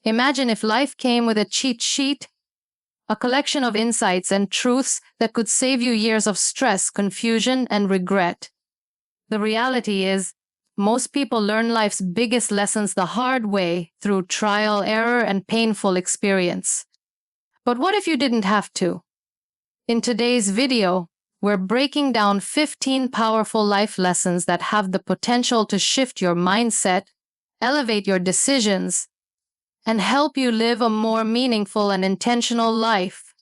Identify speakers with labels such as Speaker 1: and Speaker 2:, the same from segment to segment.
Speaker 1: Imagine if life came with a cheat sheet, a collection of insights and truths that could save you years of stress, confusion, and regret. The reality is, most people learn life's biggest lessons the hard way through trial, error, and painful experience. But what if you didn't have to? In today's video, we're breaking down 15 powerful life lessons that have the potential to shift your mindset, elevate your decisions, and help you live a more meaningful and intentional life.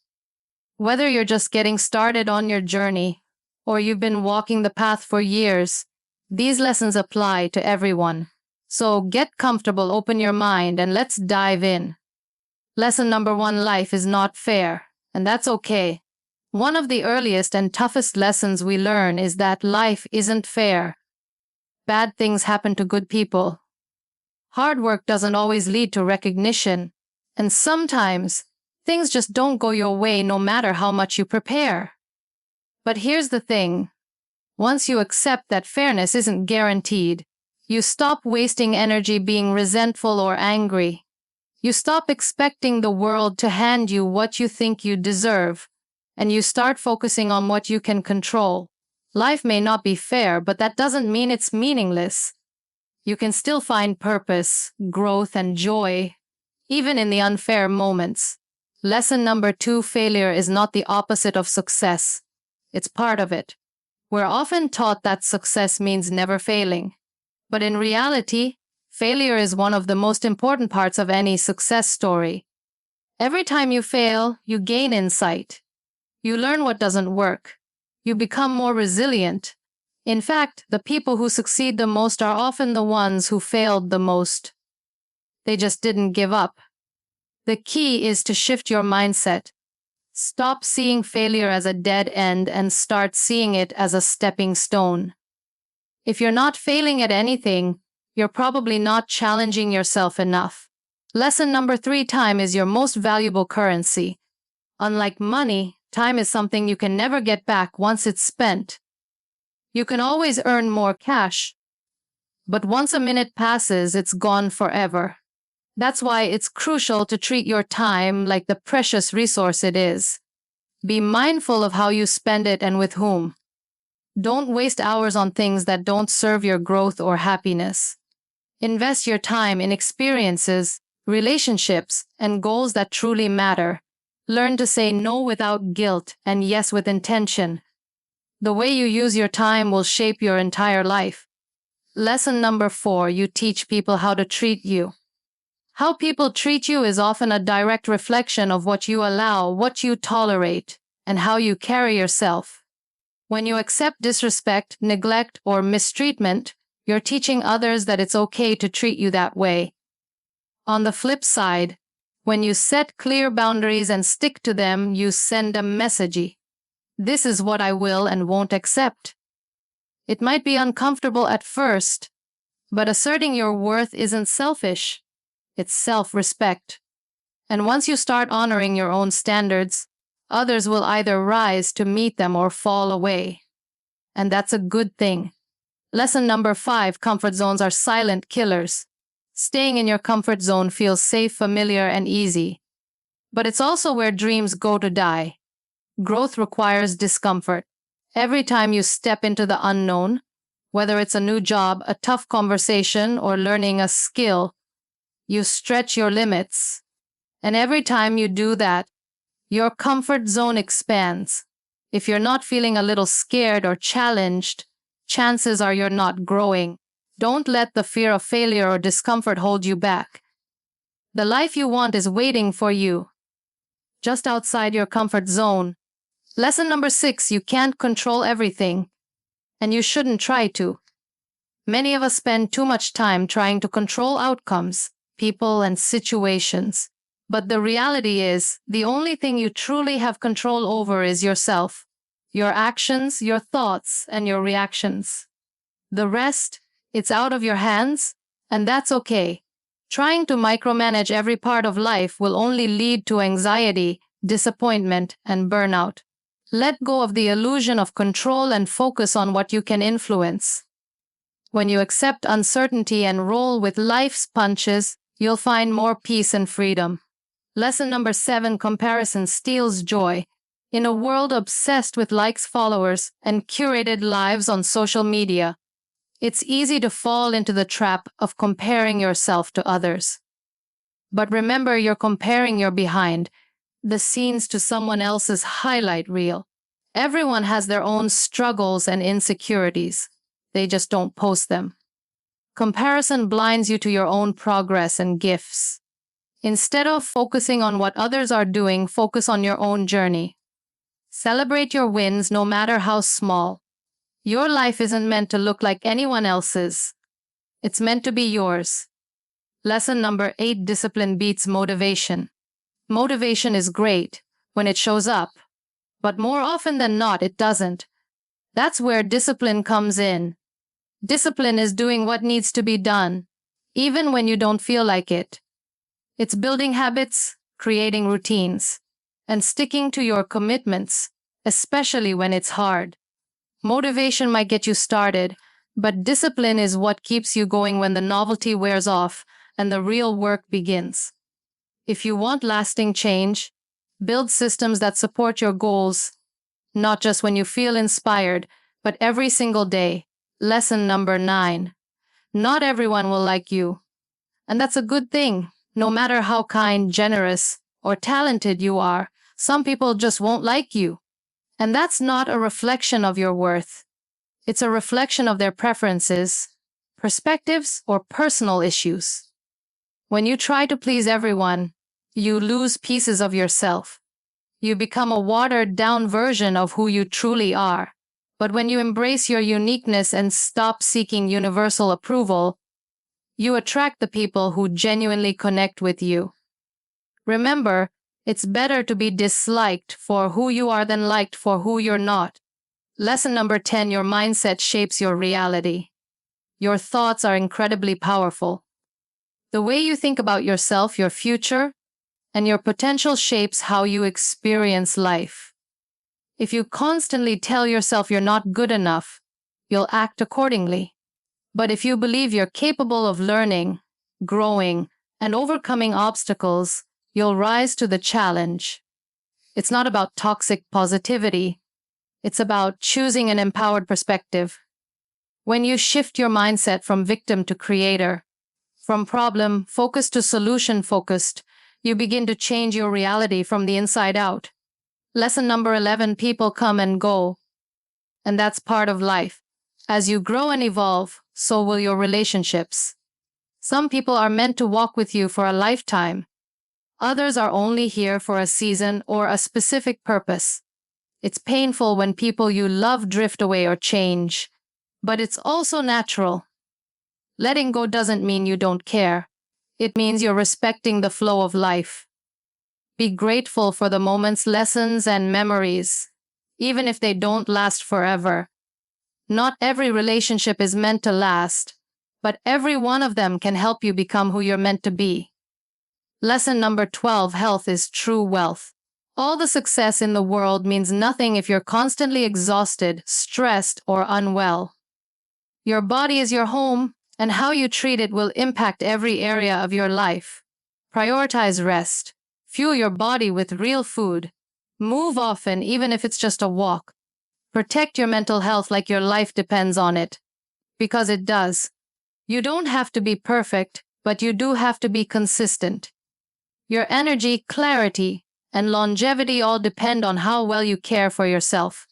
Speaker 1: Whether you're just getting started on your journey, or you've been walking the path for years, these lessons apply to everyone. So get comfortable, open your mind, and let's dive in. Lesson number 1: life is not fair, and that's okay. One of the earliest and toughest lessons we learn is that life isn't fair. Bad things happen to good people. Hard work doesn't always lead to recognition, and sometimes things just don't go your way no matter how much you prepare. But here's the thing. Once you accept that fairness isn't guaranteed, you stop wasting energy being resentful or angry. You stop expecting the world to hand you what you think you deserve, and you start focusing on what you can control. Life may not be fair, but that doesn't mean it's meaningless. You can still find purpose, growth, and joy, even in the unfair moments. Lesson number 2: failure is not the opposite of success. It's part of it. We're often taught that success means never failing. But in reality, failure is one of the most important parts of any success story. Every time you fail, you gain insight. You learn what doesn't work. You become more resilient. In fact, the people who succeed the most are often the ones who failed the most. They just didn't give up. The key is to shift your mindset. Stop seeing failure as a dead end and start seeing it as a stepping stone. If you're not failing at anything, you're probably not challenging yourself enough. Lesson number 3: time is your most valuable currency. Unlike money, time is something you can never get back once it's spent. You can always earn more cash, but once a minute passes, it's gone forever. That's why it's crucial to treat your time like the precious resource it is. Be mindful of how you spend it and with whom. Don't waste hours on things that don't serve your growth or happiness. Invest your time in experiences, relationships, and goals that truly matter. Learn to say no without guilt and yes with intention. The way you use your time will shape your entire life. Lesson number 4: you teach people how to treat you. How people treat you is often a direct reflection of what you allow, what you tolerate, and how you carry yourself. When you accept disrespect, neglect, or mistreatment, you're teaching others that it's okay to treat you that way. On the flip side, when you set clear boundaries and stick to them, you send a message. This is what I will and won't accept. It might be uncomfortable at first, but asserting your worth isn't selfish. It's self-respect. And once you start honoring your own standards, others will either rise to meet them or fall away. And that's a good thing. Lesson number 5: comfort zones are silent killers. Staying in your comfort zone feels safe, familiar, and easy. But it's also where dreams go to die. Growth requires discomfort. Every time you step into the unknown, whether it's a new job, a tough conversation, or learning a skill, you stretch your limits. And every time you do that, your comfort zone expands. If you're not feeling a little scared or challenged, chances are you're not growing. Don't let the fear of failure or discomfort hold you back. The life you want is waiting for you, just outside your comfort zone. Lesson number 6: you can't control everything, and you shouldn't try to. Many of us spend too much time trying to control outcomes, people, and situations. But the reality is, the only thing you truly have control over is yourself, your actions, your thoughts, and your reactions. The rest, it's out of your hands, and that's okay. Trying to micromanage every part of life will only lead to anxiety, disappointment, and burnout. Let go of the illusion of control and focus on what you can influence. When you accept uncertainty and roll with life's punches, you'll find more peace and freedom. Lesson number 7, comparison steals joy. In a world obsessed with likes, followers, and curated lives on social media, it's easy to fall into the trap of comparing yourself to others. But remember, you're comparing your behind the scenes to someone else's highlight reel. Everyone has their own struggles and insecurities. They just don't post them. Comparison blinds you to your own progress and gifts. Instead of focusing on what others are doing, focus on your own journey. Celebrate your wins, no matter how small. Your life isn't meant to look like anyone else's. It's meant to be yours. Lesson number 8, discipline beats motivation. Motivation is great when it shows up, but more often than not, it doesn't. That's where discipline comes in. Discipline is doing what needs to be done, even when you don't feel like it. It's building habits, creating routines, and sticking to your commitments, especially when it's hard. Motivation might get you started, but discipline is what keeps you going when the novelty wears off and the real work begins. If you want lasting change, build systems that support your goals, not just when you feel inspired, but every single day. Lesson number 9. Not everyone will like you. And that's a good thing. No matter how kind, generous, or talented you are, some people just won't like you. And that's not a reflection of your worth. It's a reflection of their preferences, perspectives, or personal issues. When you try to please everyone, you lose pieces of yourself. You become a watered-down version of who you truly are. But when you embrace your uniqueness and stop seeking universal approval, you attract the people who genuinely connect with you. Remember, it's better to be disliked for who you are than liked for who you're not. Lesson number 10, your mindset shapes your reality. Your thoughts are incredibly powerful. The way you think about yourself, your future, and your potential shapes how you experience life. If you constantly tell yourself you're not good enough, you'll act accordingly. But if you believe you're capable of learning, growing, and overcoming obstacles, you'll rise to the challenge. It's not about toxic positivity. It's about choosing an empowered perspective. When you shift your mindset from victim to creator, from problem-focused to solution-focused, you begin to change your reality from the inside out. Lesson number 11, people come and go. And that's part of life. As you grow and evolve, so will your relationships. Some people are meant to walk with you for a lifetime. Others are only here for a season or a specific purpose. It's painful when people you love drift away or change, but it's also natural. Letting go doesn't mean you don't care. It means you're respecting the flow of life. Be grateful for the moments, lessons, and memories, even if they don't last forever. Not every relationship is meant to last, but every one of them can help you become who you're meant to be. Lesson number 12, health is true wealth. All the success in the world means nothing if you're constantly exhausted, stressed, or unwell. Your body is your home, and how you treat it will impact every area of your life. Prioritize rest. Fuel your body with real food. Move often, even if it's just a walk. Protect your mental health like your life depends on it. Because it does. You don't have to be perfect, but you do have to be consistent. Your energy, clarity, and longevity all depend on how well you care for yourself.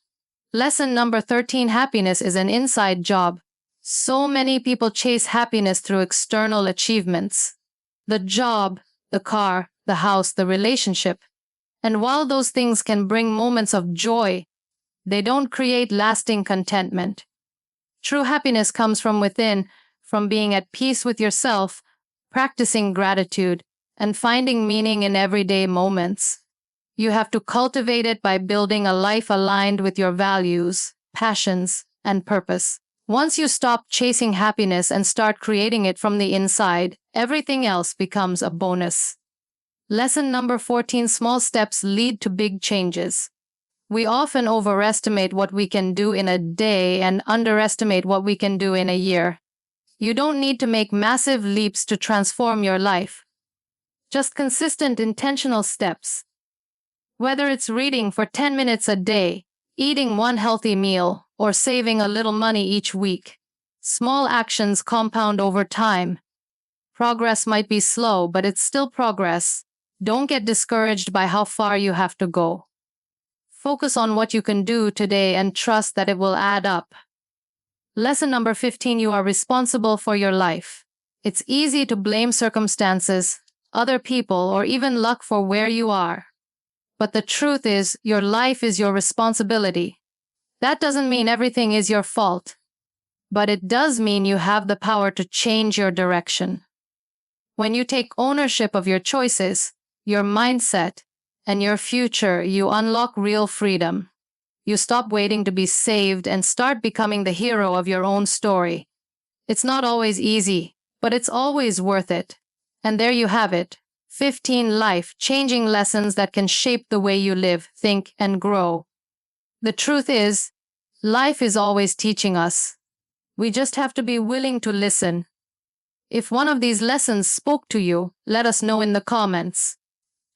Speaker 1: Lesson number 13, happiness is an inside job. So many people chase happiness through external achievements. The job, the car, the house, the relationship. And while those things can bring moments of joy, they don't create lasting contentment. True happiness comes from within, from being at peace with yourself, practicing gratitude, and finding meaning in everyday moments. You have to cultivate it by building a life aligned with your values, passions, and purpose. Once you stop chasing happiness and start creating it from the inside, everything else becomes a bonus. Lesson number 14, small steps lead to big changes. We often overestimate what we can do in a day and underestimate what we can do in a year. You don't need to make massive leaps to transform your life. Just consistent, intentional steps. Whether it's reading for 10 minutes a day, eating one healthy meal, or saving a little money each week, small actions compound over time. Progress might be slow, but it's still progress. Don't get discouraged by how far you have to go. Focus on what you can do today and trust that it will add up. Lesson number 15: you are responsible for your life. It's easy to blame circumstances, other people, or even luck for where you are. But the truth is, your life is your responsibility. That doesn't mean everything is your fault, but it does mean you have the power to change your direction. When you take ownership of your choices, your mindset, and your future, you unlock real freedom. You stop waiting to be saved and start becoming the hero of your own story. It's not always easy, but it's always worth it. And there you have it, 15 life-changing lessons that can shape the way you live, think, and grow. The truth is, life is always teaching us. We just have to be willing to listen. If one of these lessons spoke to you, let us know in the comments.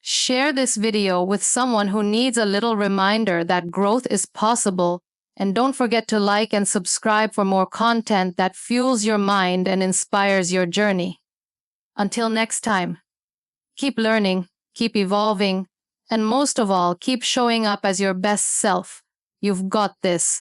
Speaker 1: Share this video with someone who needs a little reminder that growth is possible, and don't forget to like and subscribe for more content that fuels your mind and inspires your journey. Until next time, keep learning, keep evolving, and most of all, keep showing up as your best self. You've got this.